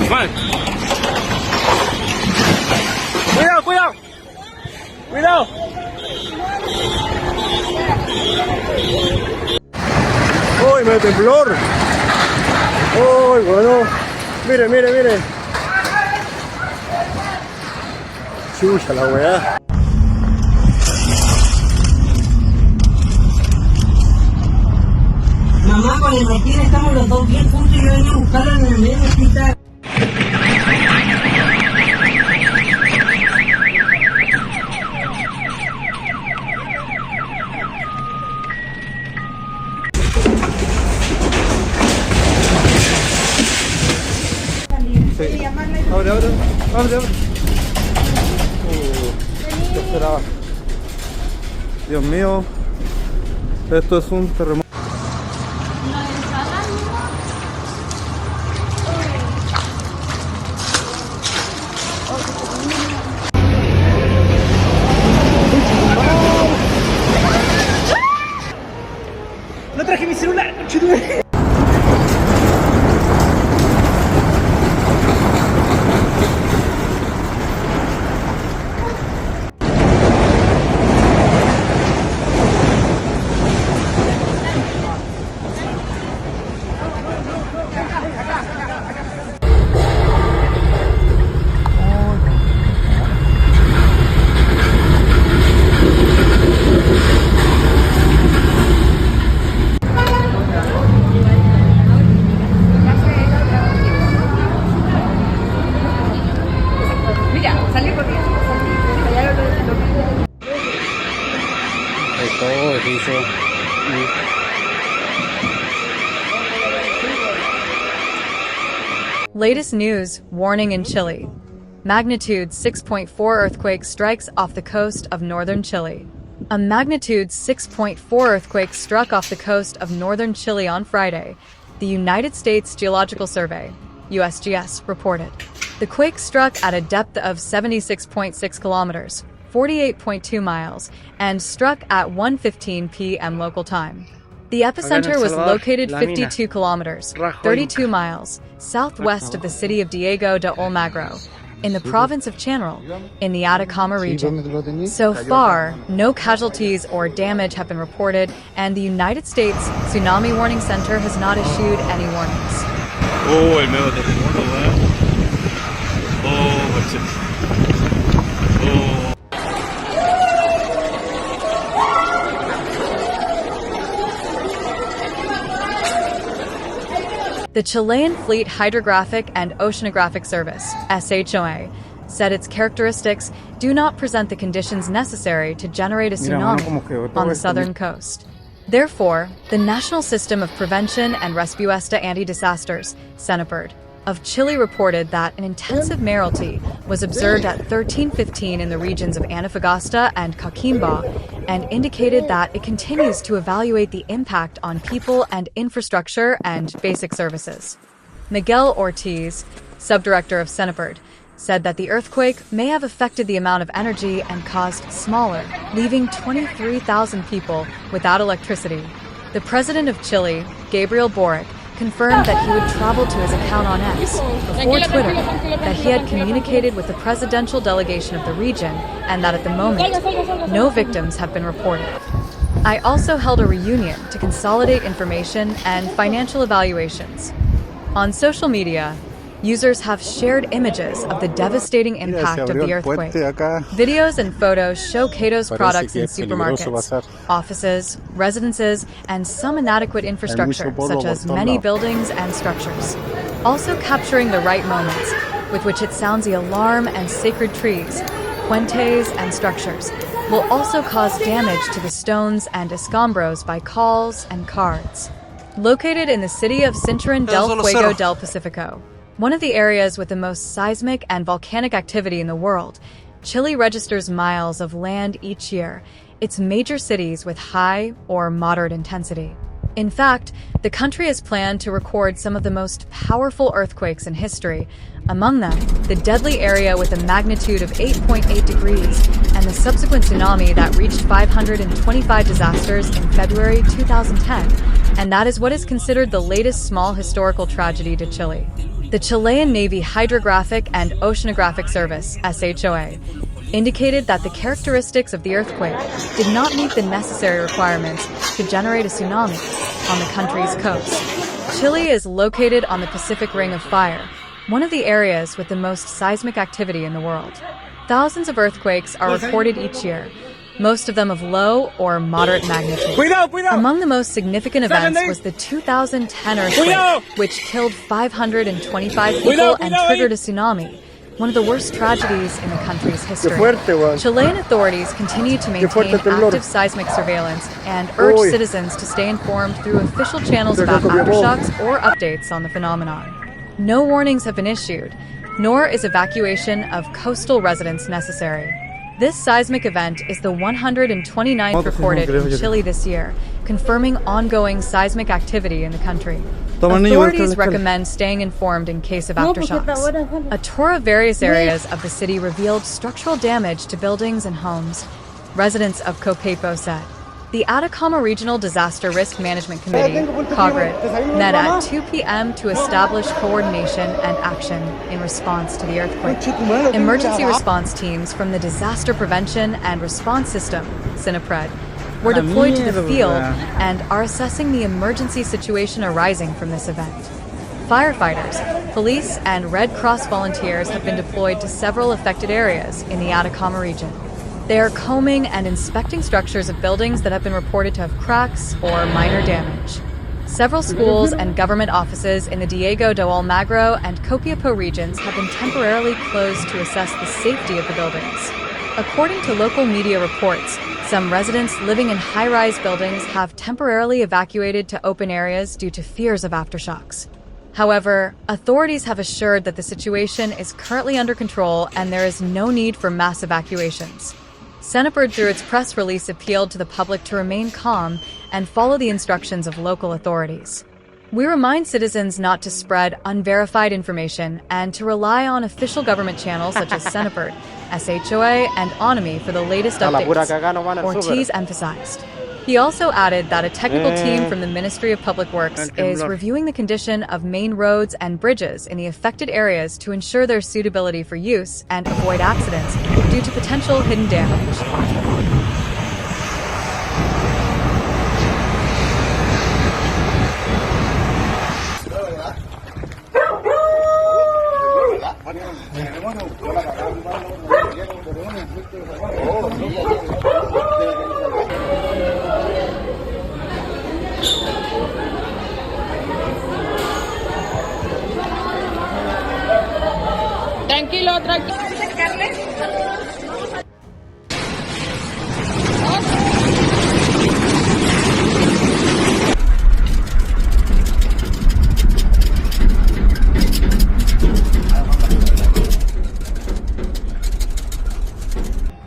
Mal. Cuidado, cuidado. Cuidado. ¡Uy, me dio temblor! ¡Uy, bueno! Mire, mire, mire. Chucha la weá. Mamá, con el Martín estamos los dos bien juntos y yo venía a buscarlo en el medio hospital. Sí. Abre, abre, abre, abre. ¿Qué esperaba? Dios mío, esto es un terremoto. No traje mi celular. Latest news, warning in Chile. Magnitude 6.4 earthquake strikes off the coast of northern Chile. A magnitude 6.4 earthquake struck off the coast of northern Chile on Friday, the United States Geological Survey, USGS, reported. The quake struck at a depth of 76.6 kilometers, 48.2 miles, and struck at 1:15 p.m. local time. The epicenter was located 52 kilometers, 32 miles, southwest of the city of Diego de Almagro, in the province of Chile, in the Atacama region. So far, no casualties or damage have been reported, and the United States Tsunami Warning Center has not issued any warnings. Oh, el medio terremoto, oh, parche. The Chilean Fleet Hydrographic and Oceanographic Service, SHOA, said its characteristics do not present the conditions necessary to generate a tsunami on the southern coast. Therefore, the National System of Prevention and Respuesta Anti-Disasters, SINAPRED, of Chile reported that an intensive mayoralty was observed at 13:15 in the regions of Antofagasta and Coquimbo, and indicated that it continues to evaluate the impact on people and infrastructure and basic services. Miguel Ortiz, subdirector of SINAPRED, said that the earthquake may have affected the amount of energy and caused smaller, leaving 23,000 people without electricity. The president of Chile, Gabriel Boric, confirmed that he would travel to his account on X before Twitter that he had communicated with the presidential delegation of the region and that at the moment, no victims have been reported. I also held a reunion to consolidate information and financial evaluations. On social media, users have shared images of the devastating impact of the earthquake. Videos and photos show Cato's products in supermarkets, offices, residences, and some inadequate infrastructure, such as many buildings and structures. Also capturing the right moments, with which it sounds the alarm and sacred trees, puentes, and structures, will also cause damage to the stones and escombros by calls and cards. Located in the city of Cinturón del Fuego del Pacifico, one of the areas with the most seismic and volcanic activity in the world, Chile registers miles of land each year, its major cities with high or moderate intensity. In fact, the country has planned to record some of the most powerful earthquakes in history, among them the deadly area with a magnitude of 8.8 degrees and the subsequent tsunami that reached 525 disasters in February 2010, and that is what is considered the latest small historical tragedy to Chile. The Chilean Navy Hydrographic and Oceanographic Service, SHOA, indicated that the characteristics of the earthquake did not meet the necessary requirements to generate a tsunami on the country's coast. Chile is located on the Pacific Ring of Fire, one of the areas with the most seismic activity in the world. Thousands of earthquakes are reported each year, most of them of low or moderate magnitude. Among the most significant events was the 2010 earthquake, which killed 525 people and triggered a tsunami, one of the worst tragedies in the country's history. Chilean authorities continue to maintain active seismic surveillance and urge citizens to stay informed through official channels about aftershocks or updates on the phenomenon. No warnings have been issued, nor is evacuation of coastal residents necessary. This seismic event is the 129th recorded in Chile this year, confirming ongoing seismic activity in the country. Authorities recommend staying informed in case of aftershocks. A tour of various areas of the city revealed structural damage to buildings and homes. Residents of Copiapo said. The Atacama Regional Disaster Risk Management Committee, COGRID, met at 2 p.m. to establish coordination and action in response to the earthquake. Emergency response teams from the Disaster Prevention and Response System, SINAPRED, were deployed to the field and are assessing the emergency situation arising from this event. Firefighters, police, and Red Cross volunteers have been deployed to several affected areas in the Atacama region. They are combing and inspecting structures of buildings that have been reported to have cracks or minor damage. Several schools and government offices in the Diego do Almagro and Copiapo regions have been temporarily closed to assess the safety of the buildings. According to local media reports, some residents living in high-rise buildings have temporarily evacuated to open areas due to fears of aftershocks. However, authorities have assured that the situation is currently under control and there is no need for mass evacuations. SINAPRED, through its press release, appealed to the public to remain calm and follow the instructions of local authorities. We remind citizens not to spread unverified information and to rely on official government channels such as SINAPRED, SHOA, and ONAMI for the latest updates, Ortiz emphasized. He also added that a technical team from the Ministry of Public Works is reviewing the condition of main roads and bridges in the affected areas to ensure their suitability for use and avoid accidents due to potential hidden damage. Tranquilo, tranquilo.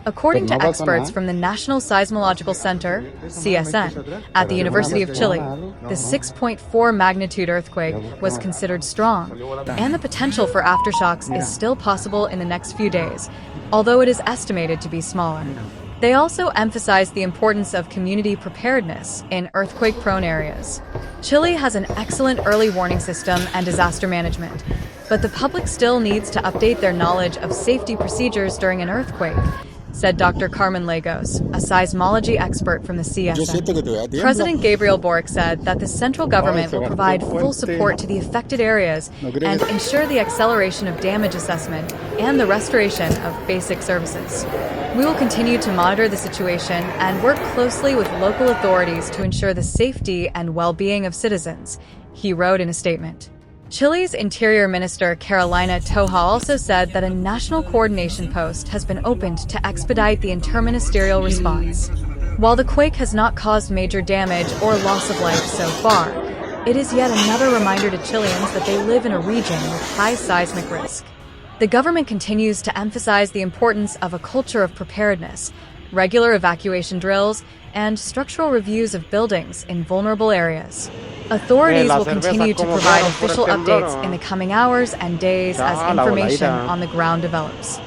According to experts from the National Seismological Center, CSN, at the University of Chile, the 6.4 magnitude earthquake was considered strong, and the potential for aftershocks is still possible in the next few days, although it is estimated to be smaller. They also emphasized the importance of community preparedness in earthquake-prone areas. Chile has an excellent early warning system and disaster management, but the public still needs to update their knowledge of safety procedures during an earthquake, said Dr. Carmen Lagos, a seismology expert from the CSN. President Gabriel Boric said that the central government will provide full support to the affected areas and ensure the acceleration of damage assessment and the restoration of basic services. We will continue to monitor the situation and work closely with local authorities to ensure the safety and well-being of citizens, he wrote in a statement. Chile's Interior Minister Carolina Toja also said that a national coordination post has been opened to expedite the interministerial response. While the quake has not caused major damage or loss of life so far, it is yet another reminder to Chileans that they live in a region with high seismic risk. The government continues to emphasize the importance of a culture of preparedness, regular evacuation drills, and structural reviews of buildings in vulnerable areas. Authorities will continue to provide official updates in the coming hours and days as information on the ground develops.